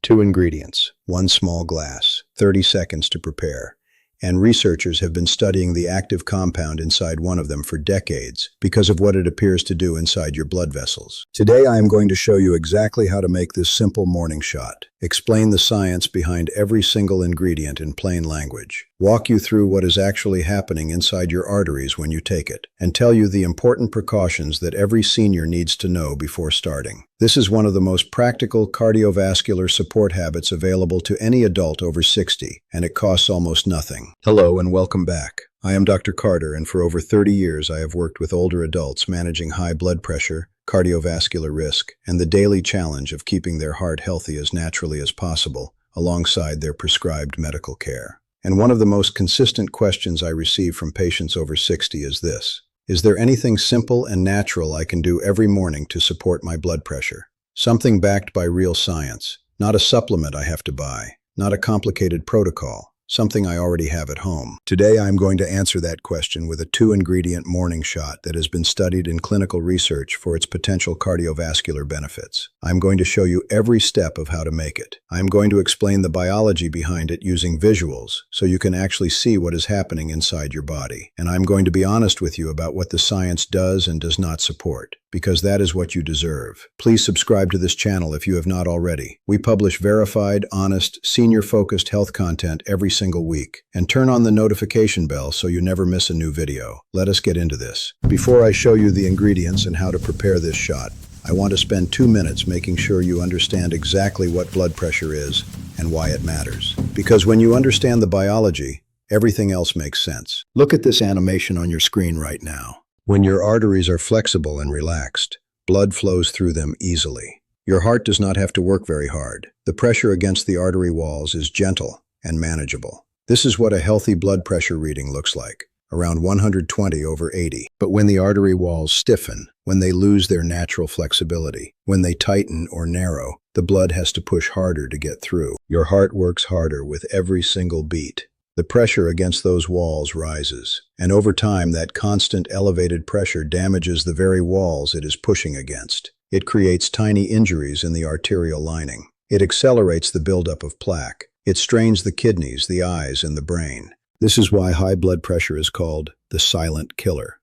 2 ingredients, 1 small glass, 30 seconds to prepare. And researchers have been studying the active compound inside one of them for decades because of what it appears to do inside your blood vessels. Today I am going to show you exactly how to make this simple morning shot, explain the science behind every single ingredient in plain language, walk you through what is actually happening inside your arteries when you take it, and tell you the important precautions that every senior needs to know before starting. This is one of the most practical cardiovascular support habits available to any adult over 60, and it costs almost nothing. Hello and welcome back. I am Dr. Carter, and for over 30 years I have worked with older adults managing high blood pressure, cardiovascular risk, and the daily challenge of keeping their heart healthy as naturally as possible, alongside their prescribed medical care. And one of the most consistent questions I receive from patients over 60 is this: is there anything simple and natural I can do every morning to support my blood pressure? Something backed by real science, not a supplement I have to buy, not a complicated protocol, something I already have at home. Today I'm going to answer that question with a 2-ingredient morning shot that has been studied in clinical research for its potential cardiovascular benefits. I'm going to show you every step of how to make it. I'm going to explain the biology behind it using visuals so you can actually see what is happening inside your body. And I'm going to be honest with you about what the science does and does not support, because that is what you deserve. Please subscribe to this channel if you have not already. We publish verified, honest, senior-focused health content every single week. And turn on the notification bell so you never miss a new video. Let us get into this. Before I show you the ingredients and how to prepare this shot, I want to spend 2 minutes making sure you understand exactly what blood pressure is and why it matters. Because when you understand the biology, everything else makes sense. Look at this animation on your screen right now. When your arteries are flexible and relaxed, blood flows through them easily. Your heart does not have to work very hard. The pressure against the artery walls is gentle and manageable. This is what a healthy blood pressure reading looks like, around 120/80. But when the artery walls stiffen, when they lose their natural flexibility, when they tighten or narrow, the blood has to push harder to get through. Your heart works harder with every single beat. The pressure against those walls rises, and over time that constant elevated pressure damages the very walls it is pushing against. It creates tiny injuries in the arterial lining. It accelerates the buildup of plaque. It strains the kidneys, the eyes, and the brain. This is why high blood pressure is called the silent killer.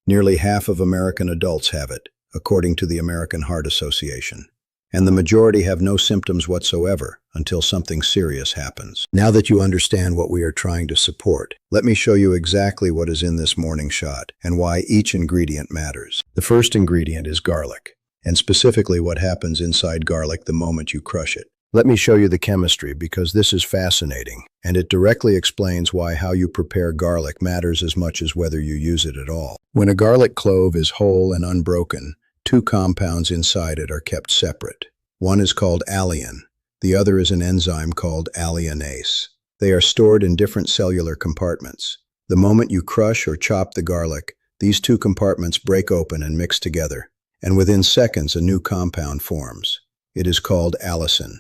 Nearly half of American adults have it, according to the American Heart Association. And the majority have no symptoms whatsoever until something serious happens. Now that you understand what we are trying to support, let me show you exactly what is in this morning shot and why each ingredient matters. The first ingredient is garlic, and specifically what happens inside garlic the moment you crush it. Let me show you the chemistry because this is fascinating, and it directly explains why how you prepare garlic matters as much as whether you use it at all. When a garlic clove is whole and unbroken, 2 compounds inside it are kept separate. One is called alliin. The other is an enzyme called alliinase. They are stored in different cellular compartments. The moment you crush or chop the garlic, these 2 compartments break open and mix together, and within seconds a new compound forms. It is called allicin.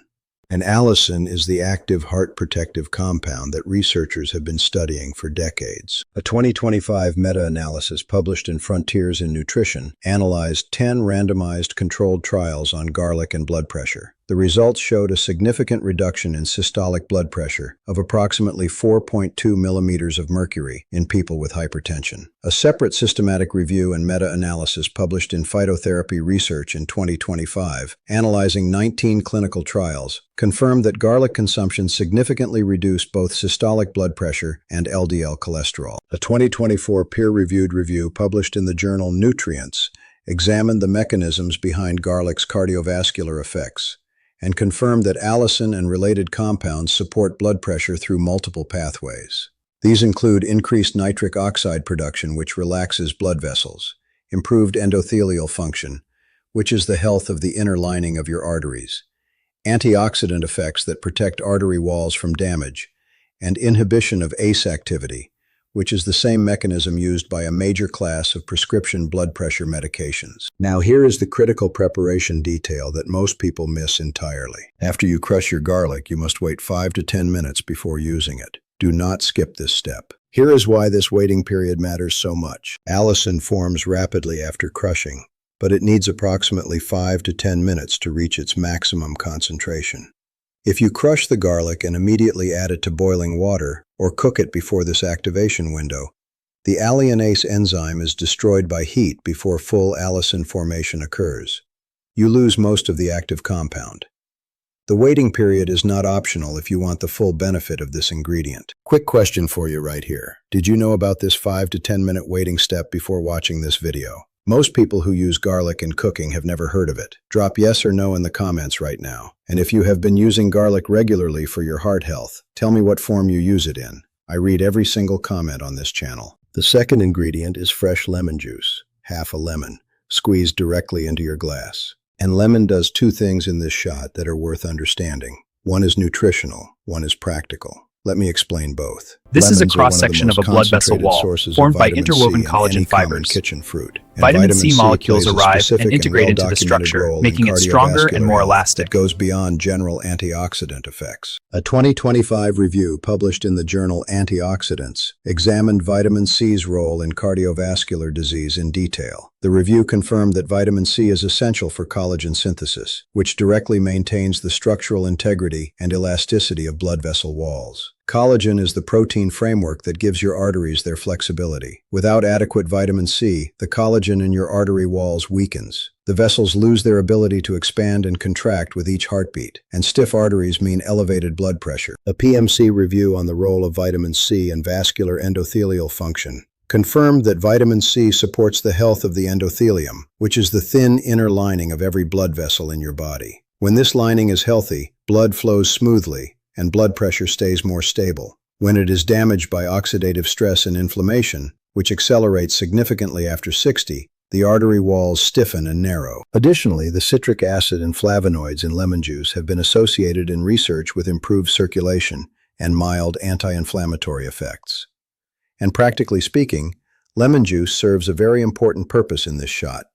And allicin is the active heart protective compound that researchers have been studying for decades. A 2025 meta-analysis published in Frontiers in Nutrition analyzed 10 randomized controlled trials on garlic and blood pressure. The results showed a significant reduction in systolic blood pressure of approximately 4.2 millimeters of mercury in people with hypertension. A separate systematic review and meta-analysis published in Phytotherapy Research in 2025, analyzing 19 clinical trials, confirmed that garlic consumption significantly reduced both systolic blood pressure and LDL cholesterol. A 2024 peer-reviewed review published in the journal Nutrients examined the mechanisms behind garlic's cardiovascular effects, and confirmed that allicin and related compounds support blood pressure through multiple pathways. These include increased nitric oxide production, which relaxes blood vessels, improved endothelial function, which is the health of the inner lining of your arteries, antioxidant effects that protect artery walls from damage, and inhibition of ACE activity, which is the same mechanism used by a major class of prescription blood pressure medications. Now here is the critical preparation detail that most people miss entirely. After you crush your garlic, you must wait 5 to 10 minutes before using it. Do not skip this step. Here is why this waiting period matters so much. Allicin forms rapidly after crushing, but it needs approximately 5 to 10 minutes to reach its maximum concentration. If you crush the garlic and immediately add it to boiling water or cook it before this activation window, the alliinase enzyme is destroyed by heat before full allicin formation occurs. You lose most of the active compound. The waiting period is not optional if you want the full benefit of this ingredient. Quick question for you right here. Did you know about this 5 to 10 minute waiting step before watching this video? Most people who use garlic in cooking have never heard of it. Drop yes or no in the comments right now. And if you have been using garlic regularly for your heart health, tell me what form you use it in. I read every single comment on this channel. The second ingredient is fresh lemon juice, half a lemon, squeezed directly into your glass. And lemon does two things in this shot that are worth understanding. One is nutritional, one is practical. Let me explain both. This is a cross-section of a blood vessel wall formed by interwoven collagen fibers. Kitchen fruit. Vitamin C molecules arrive and integrate into the structure, making it stronger and more elastic. It goes beyond general antioxidant effects. A 2025 review published in the journal Antioxidants examined vitamin C's role in cardiovascular disease in detail. The review confirmed that vitamin C is essential for collagen synthesis, which directly maintains the structural integrity and elasticity of blood vessel walls. Collagen is the protein framework that gives your arteries their flexibility. Without adequate vitamin C, the collagen in your artery walls weakens. The vessels lose their ability to expand and contract with each heartbeat, and stiff arteries mean elevated blood pressure. A PMC review on the role of vitamin C in vascular endothelial function confirmed that vitamin C supports the health of the endothelium, which is the thin inner lining of every blood vessel in your body. When this lining is healthy, blood flows smoothly, and blood pressure stays more stable. When it is damaged by oxidative stress and inflammation, which accelerates significantly after 60, the artery walls stiffen and narrow. Additionally, the citric acid and flavonoids in lemon juice have been associated in research with improved circulation and mild anti-inflammatory effects. And practically speaking, lemon juice serves a very important purpose in this shot.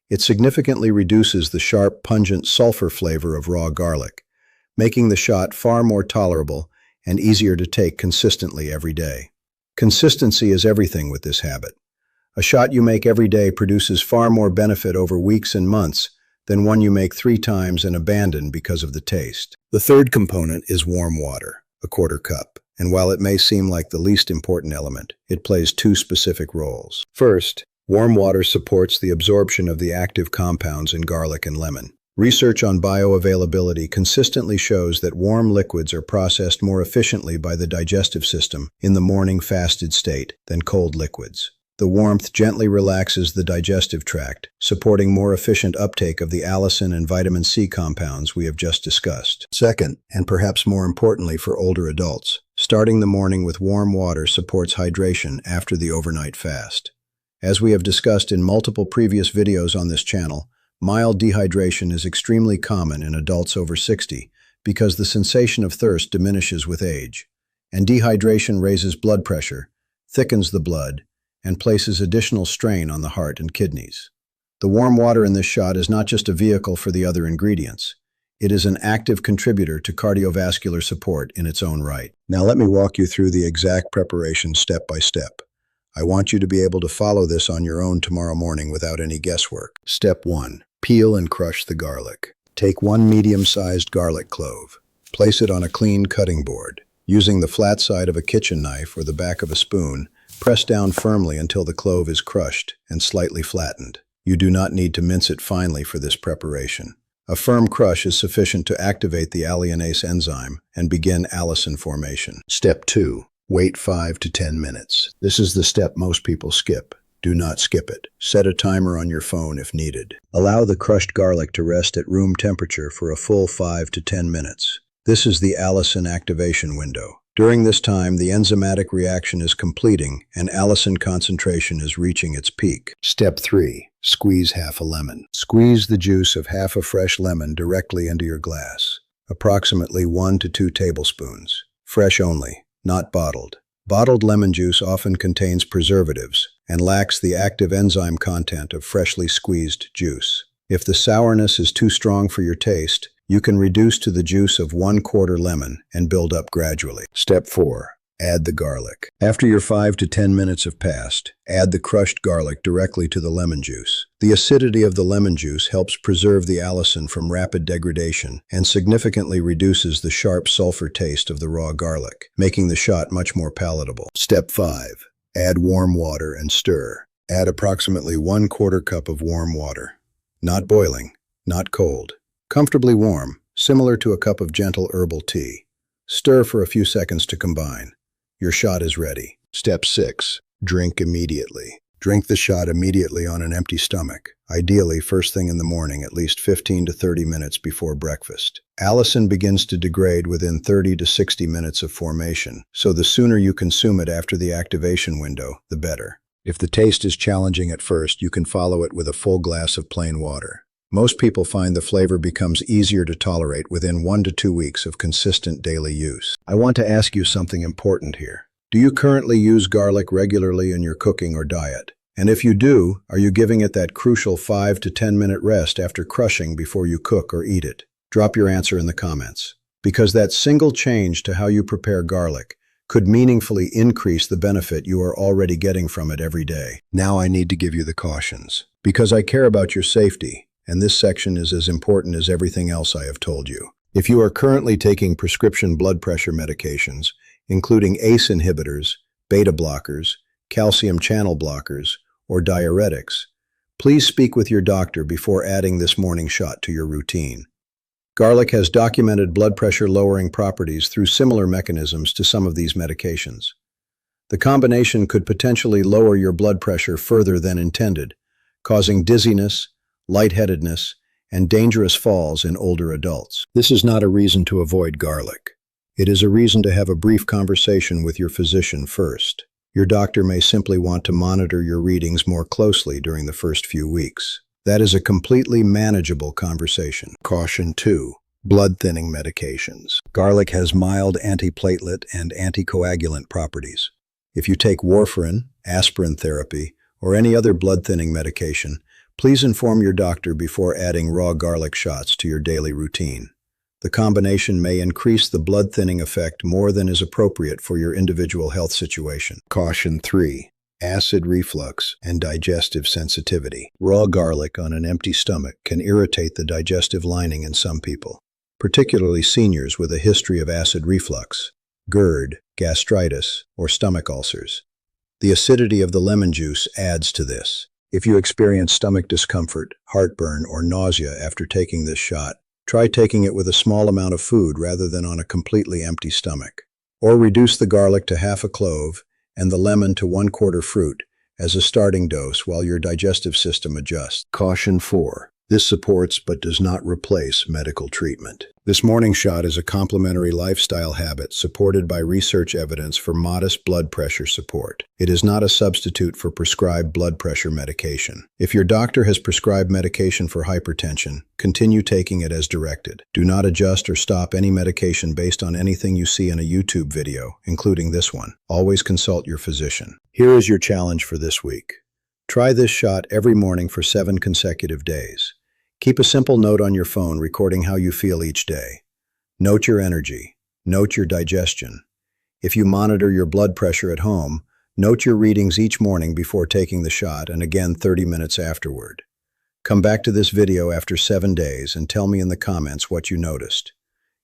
It significantly reduces the sharp, pungent sulfur flavor of raw garlic, making the shot far more tolerable and easier to take consistently every day. Consistency is everything with this habit. A shot you make every day produces far more benefit over weeks and months than one you make 3 times and abandon because of the taste. The third component is warm water, a 1/4 cup. And while it may seem like the least important element, it plays 2 specific roles. First, warm water supports the absorption of the active compounds in garlic and lemon. Research on bioavailability consistently shows that warm liquids are processed more efficiently by the digestive system in the morning fasted state than cold liquids. The warmth gently relaxes the digestive tract, supporting more efficient uptake of the allicin and vitamin C compounds we have just discussed. Second, and perhaps more importantly for older adults, starting the morning with warm water supports hydration after the overnight fast. As we have discussed in multiple previous videos on this channel, mild dehydration is extremely common in adults over 60 because the sensation of thirst diminishes with age, and dehydration raises blood pressure, thickens the blood, and places additional strain on the heart and kidneys. The warm water in this shot is not just a vehicle for the other ingredients. It is an active contributor to cardiovascular support in its own right. Now let me walk you through the exact preparation step by step. I want you to be able to follow this on your own tomorrow morning without any guesswork. Step 1. Peel and crush the garlic. Take 1 medium-sized garlic clove. Place it on a clean cutting board. Using the flat side of a kitchen knife or the back of a spoon, press down firmly until the clove is crushed and slightly flattened. You do not need to mince it finely for this preparation. A firm crush is sufficient to activate the alliinase enzyme and begin allicin formation. Step 2. Wait 5 to 10 minutes. This is the step most people skip. Do not skip it. Set a timer on your phone if needed. Allow the crushed garlic to rest at room temperature for a full 5 to 10 minutes. This is the allicin activation window. During this time, the enzymatic reaction is completing and allicin concentration is reaching its peak. Step 3. Squeeze half a lemon. Squeeze the juice of half a fresh lemon directly into your glass, approximately 1 to 2 tablespoons. Fresh only, not bottled. Bottled lemon juice often contains preservatives and lacks the active enzyme content of freshly squeezed juice. If the sourness is too strong for your taste, you can reduce to the juice of 1/4 lemon and build up gradually. Step 4. Add the garlic. After your 5 to 10 minutes have passed, add the crushed garlic directly to the lemon juice. The acidity of the lemon juice helps preserve the allicin from rapid degradation and significantly reduces the sharp sulfur taste of the raw garlic, making the shot much more palatable. Step 5. Add warm water and stir. Add approximately 1/4 cup of warm water. Not boiling, not cold. Comfortably warm, similar to a cup of gentle herbal tea. Stir for a few seconds to combine. Your shot is ready. Step 6. Drink immediately. Drink the shot immediately on an empty stomach, ideally first thing in the morning, at least 15 to 30 minutes before breakfast. Allicin begins to degrade within 30 to 60 minutes of formation, so the sooner you consume it after the activation window, the better. If the taste is challenging at first, you can follow it with a full glass of plain water. Most people find the flavor becomes easier to tolerate within 1 to 2 weeks of consistent daily use. I want to ask you something important here. Do you currently use garlic regularly in your cooking or diet? And if you do, are you giving it that crucial 5 to 10 minute rest after crushing before you cook or eat it? Drop your answer in the comments. Because that single change to how you prepare garlic could meaningfully increase the benefit you are already getting from it every day. Now I need to give you the cautions. Because I care about your safety, and this section is as important as everything else I have told you. If you are currently taking prescription blood pressure medications, including ACE inhibitors, beta blockers, calcium channel blockers, or diuretics, please speak with your doctor before adding this morning shot to your routine. Garlic has documented blood pressure lowering properties through similar mechanisms to some of these medications. The combination could potentially lower your blood pressure further than intended, causing dizziness, lightheadedness, and dangerous falls in older adults. This is not a reason to avoid garlic. It is a reason to have a brief conversation with your physician first. Your doctor may simply want to monitor your readings more closely during the first few weeks. That is a completely manageable conversation. Caution 2. Blood-thinning medications. Garlic has mild antiplatelet and anticoagulant properties. If you take warfarin, aspirin therapy, or any other blood-thinning medication, please inform your doctor before adding raw garlic shots to your daily routine. The combination may increase the blood-thinning effect more than is appropriate for your individual health situation. Caution 3. Acid reflux and digestive sensitivity. Raw garlic on an empty stomach can irritate the digestive lining in some people, particularly seniors with a history of acid reflux, GERD, gastritis, or stomach ulcers. The acidity of the lemon juice adds to this. If you experience stomach discomfort, heartburn, or nausea after taking this shot, try taking it with a small amount of food rather than on a completely empty stomach. Or reduce the garlic to half a clove and the lemon to 1/4 fruit as a starting dose while your digestive system adjusts. Caution 4. This supports but does not replace medical treatment. This morning shot is a complementary lifestyle habit supported by research evidence for modest blood pressure support. It is not a substitute for prescribed blood pressure medication. If your doctor has prescribed medication for hypertension, continue taking it as directed. Do not adjust or stop any medication based on anything you see in a YouTube video, including this one. Always consult your physician. Here is your challenge for this week. Try this shot every morning for 7 consecutive days. Keep a simple note on your phone recording how you feel each day. Note your energy. Note your digestion. If you monitor your blood pressure at home, note your readings each morning before taking the shot and again 30 minutes afterward. Come back to this video after 7 days and tell me in the comments what you noticed.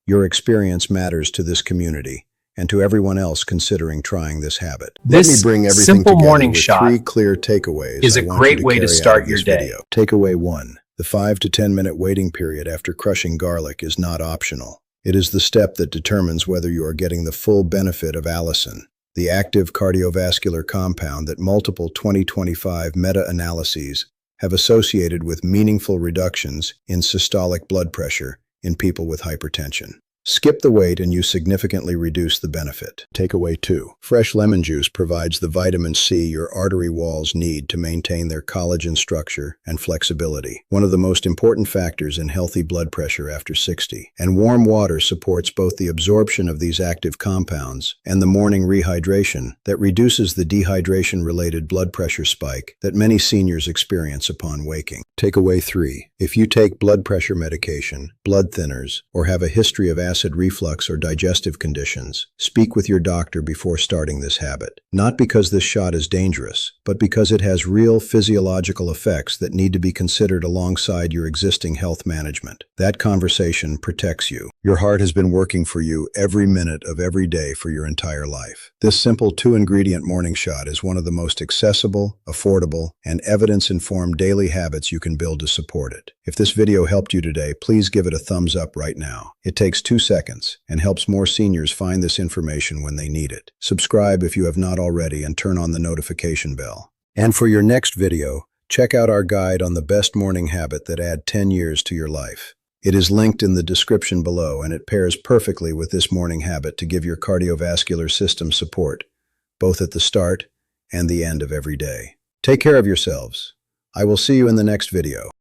Your experience matters to this community and to everyone else considering trying this habit. This Let me bring everything simple together morning with shot 3 clear takeaways is a I want great you way to carry out start of your this day. video. Takeaway 1. The 5 to 10 minute waiting period after crushing garlic is not optional. It is the step that determines whether you are getting the full benefit of allicin, the active cardiovascular compound that multiple 2025 meta-analyses have associated with meaningful reductions in systolic blood pressure in people with hypertension. Skip the wait and you significantly reduce the benefit. Takeaway 2. Fresh lemon juice provides the vitamin C your artery walls need to maintain their collagen structure and flexibility, one of the most important factors in healthy blood pressure after 60. And warm water supports both the absorption of these active compounds and the morning rehydration that reduces the dehydration-related blood pressure spike that many seniors experience upon waking. Takeaway 3. If you take blood pressure medication, blood thinners, or have a history of acid acid reflux, or digestive conditions, speak with your doctor before starting this habit. Not because this shot is dangerous, but because it has real physiological effects that need to be considered alongside your existing health management. That conversation protects you. Your heart has been working for you every minute of every day for your entire life. This simple 2-ingredient morning shot is one of the most accessible, affordable, and evidence-informed daily habits you can build to support it. If this video helped you today, please give it a thumbs up right now. It takes 2 seconds and helps more seniors find this information when they need it. Subscribe if you have not already and turn on the notification bell. And for your next video, check out our guide on the best morning habit that add 10 years to your life. It is linked in the description below, and it pairs perfectly with this morning habit to give your cardiovascular system support, both at the start and the end of every day. Take care of yourselves. I will see you in the next video.